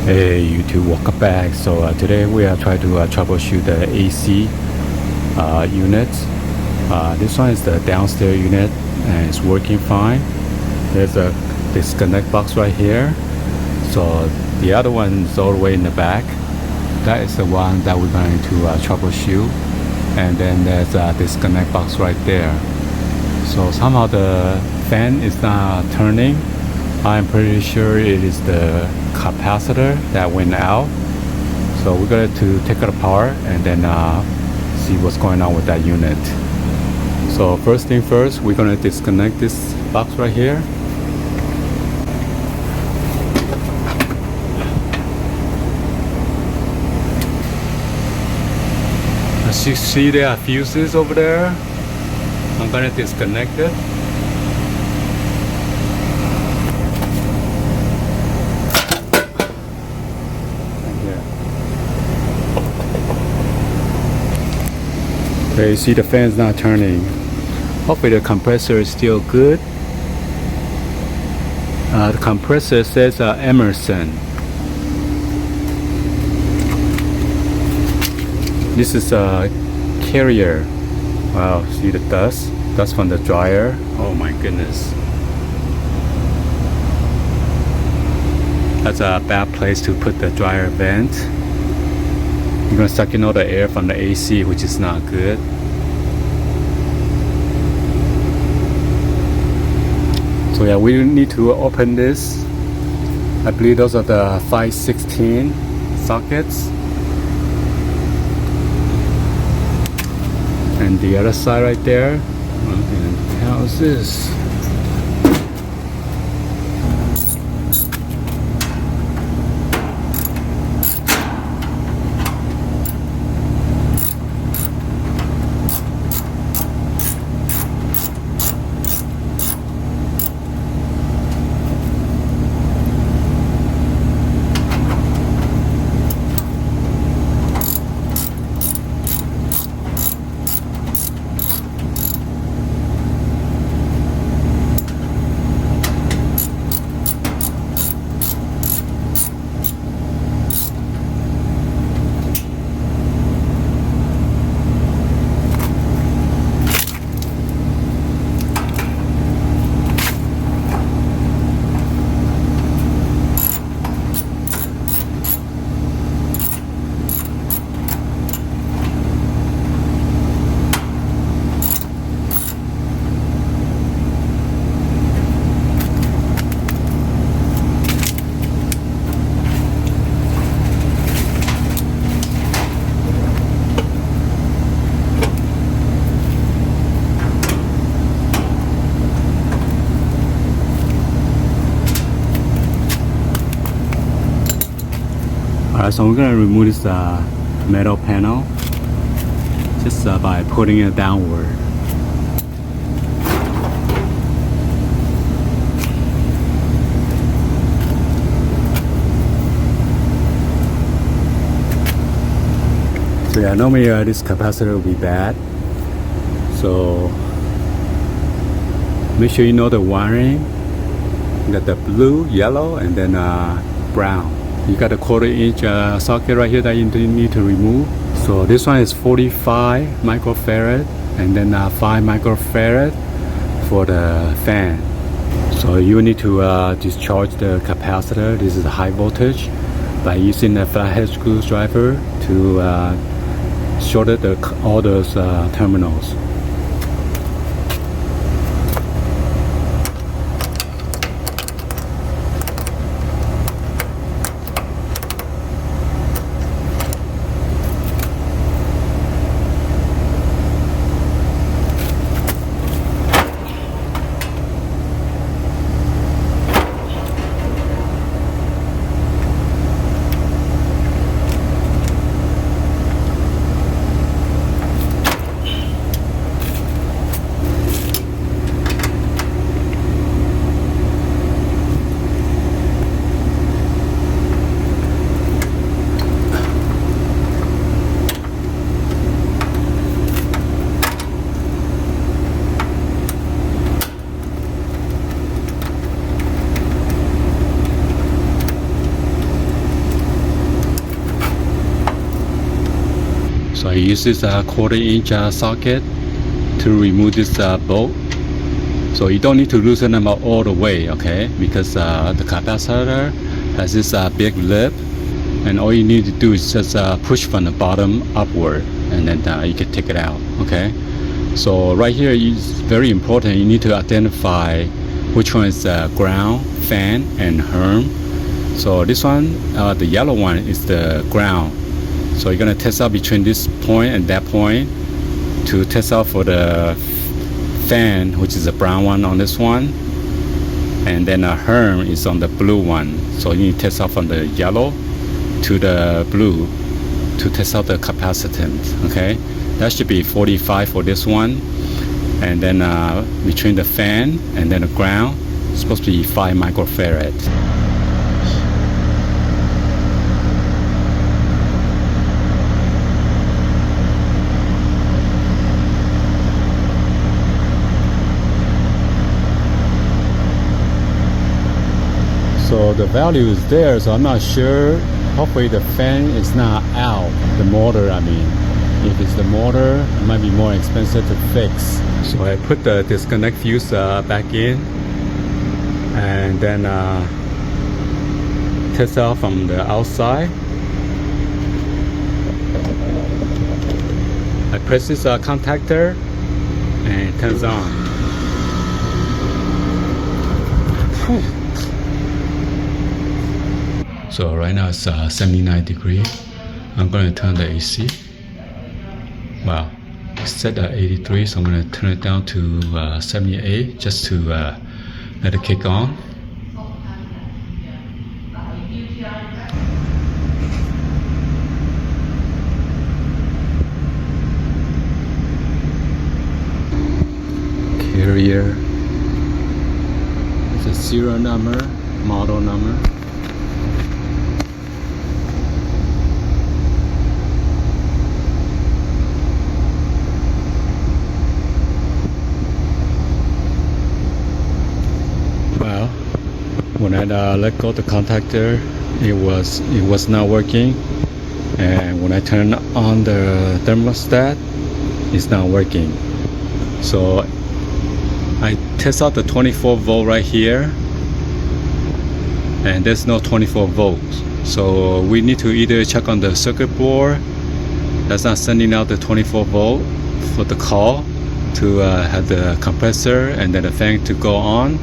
Hey YouTube, welcome back. So today we are trying to troubleshoot the AC unit. This one is the downstairs unit and it's working fine. There's a disconnect box right here. So the other one is all the way in the back. That is the one that we're going to troubleshoot. And then there's a disconnect box right there. So somehow the fan is not turning. I'm pretty sure it is the capacitor that went out. So we're going to take it apart and then see what's going on with that unit. So first thing first, we're going to disconnect this box right here. As you see, there are fuses over there. I'm going to disconnect it. Okay, you see the fan's not turning. Hopefully the compressor is still good. The compressor says Emerson. This is a carrier. Wow, see the dust? Dust from the dryer. Oh my goodness. That's a bad place to put the dryer vent. You're gonna suck in all the air from the AC, which is not good. So yeah, we need to open this. I believe those are the 516 sockets. And the other side right there. What the hell is this? Alright, so we're going to remove this metal panel just by putting it downward. So yeah, normally this capacitor will be bad. So make sure you know the wiring. You got the blue, yellow, and then brown. You got a 1/4 inch socket right here that you need to remove. So this one is 45 microfarad and then 5 microfarad for the fan. So you need to discharge the capacitor. This is high voltage by using a flathead screwdriver to short all those terminals. So I use this 1/4-inch socket to remove this bolt. So you don't need to loosen them up all the way, okay? Because the capacitor has this big lip, and all you need to do is just push from the bottom upward, and then you can take it out, okay? So right here is very important. You need to identify which one is ground, fan, and HERM. So this one, the yellow one, is the ground. So you're gonna test out between this point and that point to test out for the fan, which is the brown one on this one, and then a HERM is on the blue one. So you need to test out from the yellow to the blue to test out the capacitance, okay? That should be 45 for this one, and then between the fan and then the ground, it's supposed to be 5 microfarad. So the value is there, so I'm not sure. Hopefully the fan is not out. The motor, I mean. If it's the motor, it might be more expensive to fix. So I put the disconnect fuse back in, and then test out from the outside. I press this contactor, and it turns on. So right now it's 79 degrees. I'm going to turn the AC. Wow, it's set at 83, so I'm going to turn it down to 78 just to let it kick on. Carrier. It's a serial number, model number. When I let go of the contactor, it was not working, and when I turn on the thermostat, it's not working. So I test out the 24 volt right here, and there's no 24 volts. So we need to either check on the circuit board that's not sending out the 24 volt for the call to have the compressor and then the fan to go on,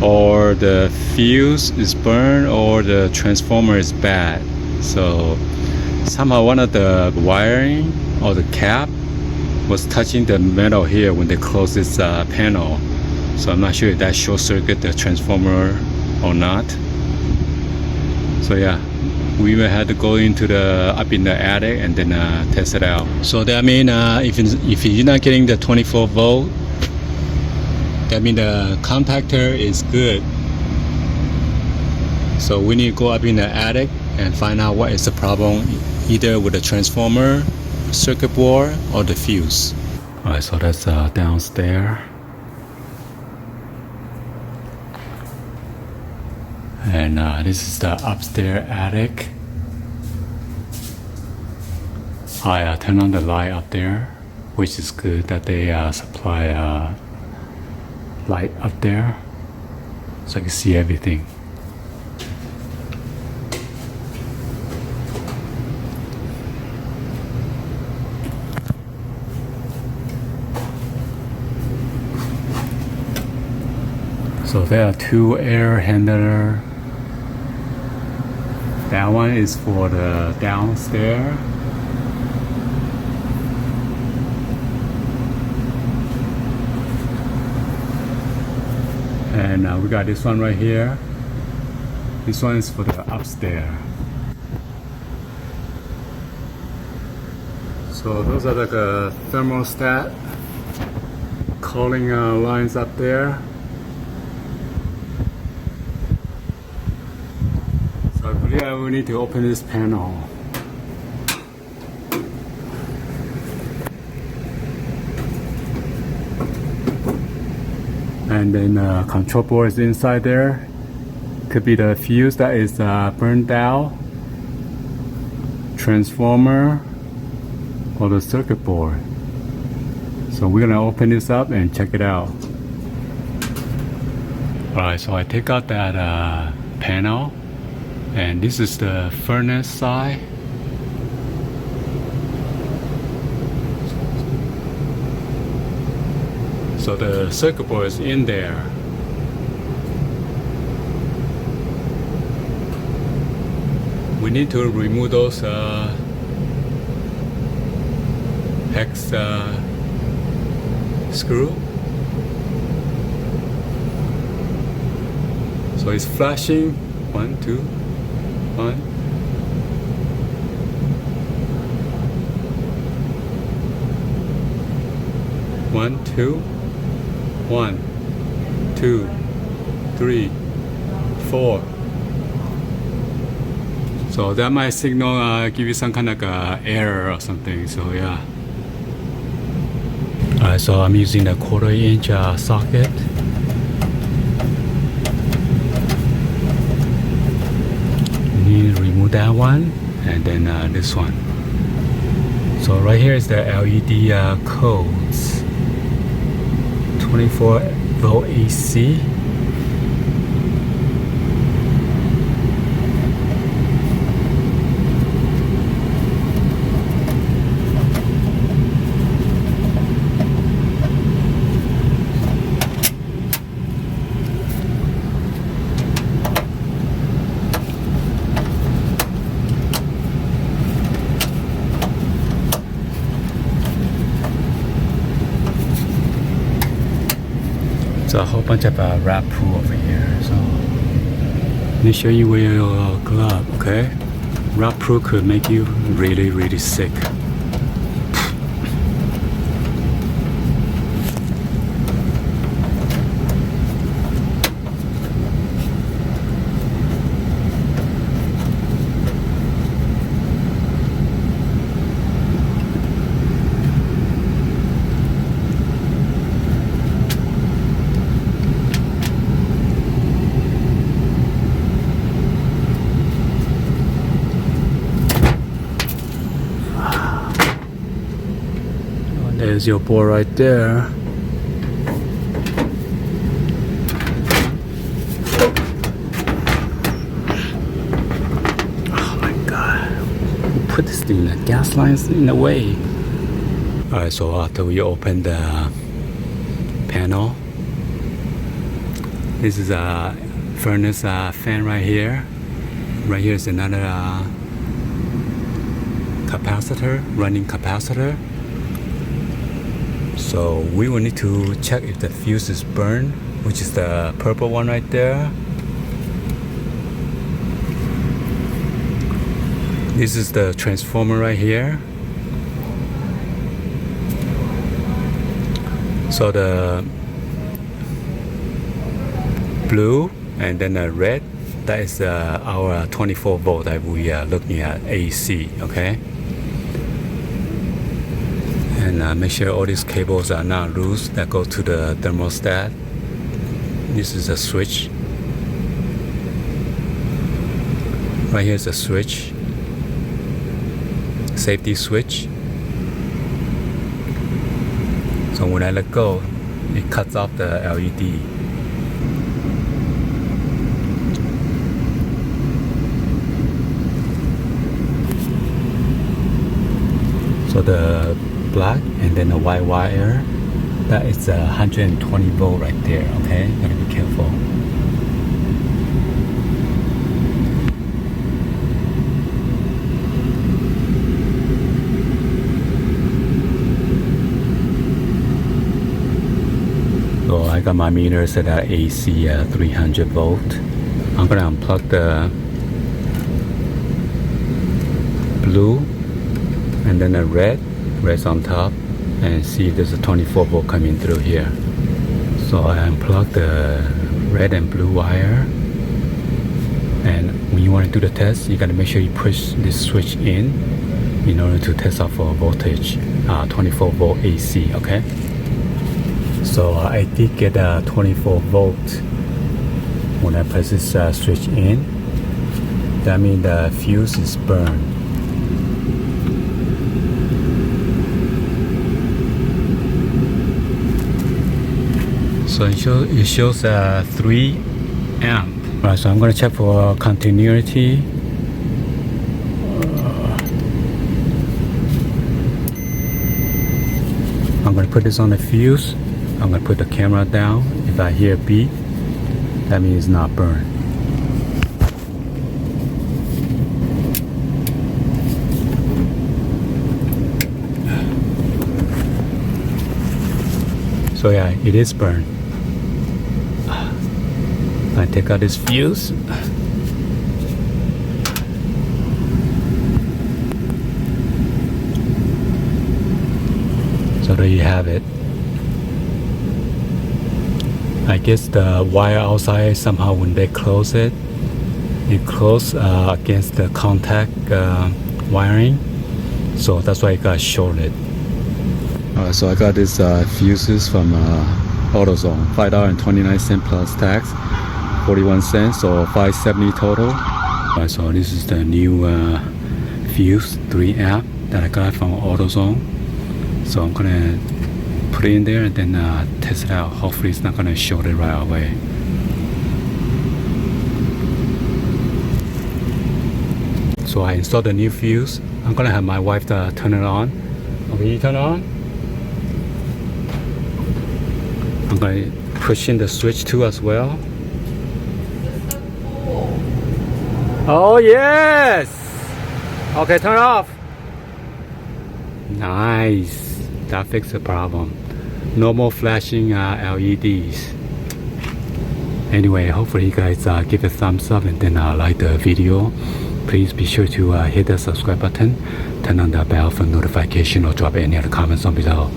or the fuse is burned, or the transformer is bad. So somehow one of the wiring or the cap was touching the metal here when they close this panel. So I'm not sure if that short circuit the transformer or not. So yeah, we will have to go into up in the attic and then test it out. So that means if you're not getting the 24 volt, that means the contactor is good. So we need to go up in the attic and find out what is the problem, either with the transformer, circuit board, or the fuse. Alright, so that's downstairs. And this is the upstairs attic. I turn on the light up there, which is good that they supply light up there so I can see everything. So there are 2 air handlers. That one is for the downstairs. And we got this one right here. This one is for the upstairs. So those are like a thermostat calling lines up there. So I believe I will need to open this panel. And then control board is inside there. Could be the fuse that is burned out, transformer, or the circuit board. So we're gonna open this up and check it out. Alright, so I take out that panel, and this is the furnace side. So the circuit board is in there. We need to remove those hex screw. So it's flashing. 1, 2, 1. One, two, 1, 2, 3, 4. So that might signal give you some kind of error or something. So yeah. Alright, so I'm using a 1/4 inch socket. You need to remove that one, and then this one. So right here is the LED codes. 24 volt AC. A whole bunch of rat poo over here. So let me show you where your glove, okay? Rat poo could make you really, really sick. There's your board right there. Oh my god. Put this thing, the gas lines in the way. Alright, so after we open the panel, this is a furnace fan right here. Right here is another capacitor, running capacitor. So we will need to check if the fuse is burned, which is the purple one right there. This is the transformer right here. So the blue and then the red, that is our 24 volt that we are looking at, AC, okay? And make sure all these cables are not loose that go to the thermostat. This is a switch. Right here is a switch, safety switch. So when I let go, it cuts off the LED. So the black and then the white wire, that is 120 volt right there, okay? Gotta be careful. So I got my meter set at AC 300 volt. I'm gonna unplug the blue and then the red's on top, and see if there's a 24 volt coming through here. So I unplug the red and blue wire, and when you want to do the test, you got to make sure you push this switch in order to test out for voltage, 24 volt AC, okay? So I did get a 24 volt when I press this switch in. That means the fuse is burned. So it shows 3 amp. Alright, so I'm gonna check for continuity. I'm gonna put this on the fuse. I'm gonna put the camera down. If I hear a beep, that means it's not burned. So yeah, it is burned. I take out this fuse. So there you have it. I guess the wire outside, somehow when they close it close against the contact wiring. So that's why it got shorted. So I got these fuses from AutoZone, $5.29 plus tax, 41 cents, so $5.70 total. So this is the new fuse 3 amp that I got from AutoZone. So I'm gonna put it in there and then test it out. Hopefully it's not gonna short it right away. So I installed the new fuse. I'm gonna have my wife turn it on. Okay, you turn it on? I'm gonna push in the switch too as well. Oh yes! Okay, turn it off. Nice. That fixed the problem. No more flashing LEDs. Anyway, hopefully you guys give a thumbs up and then like the video. Please be sure to hit the subscribe button, turn on the bell for notification, or drop any other comments on below.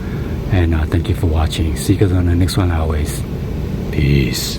And thank you for watching. See you guys on the next one always. Peace.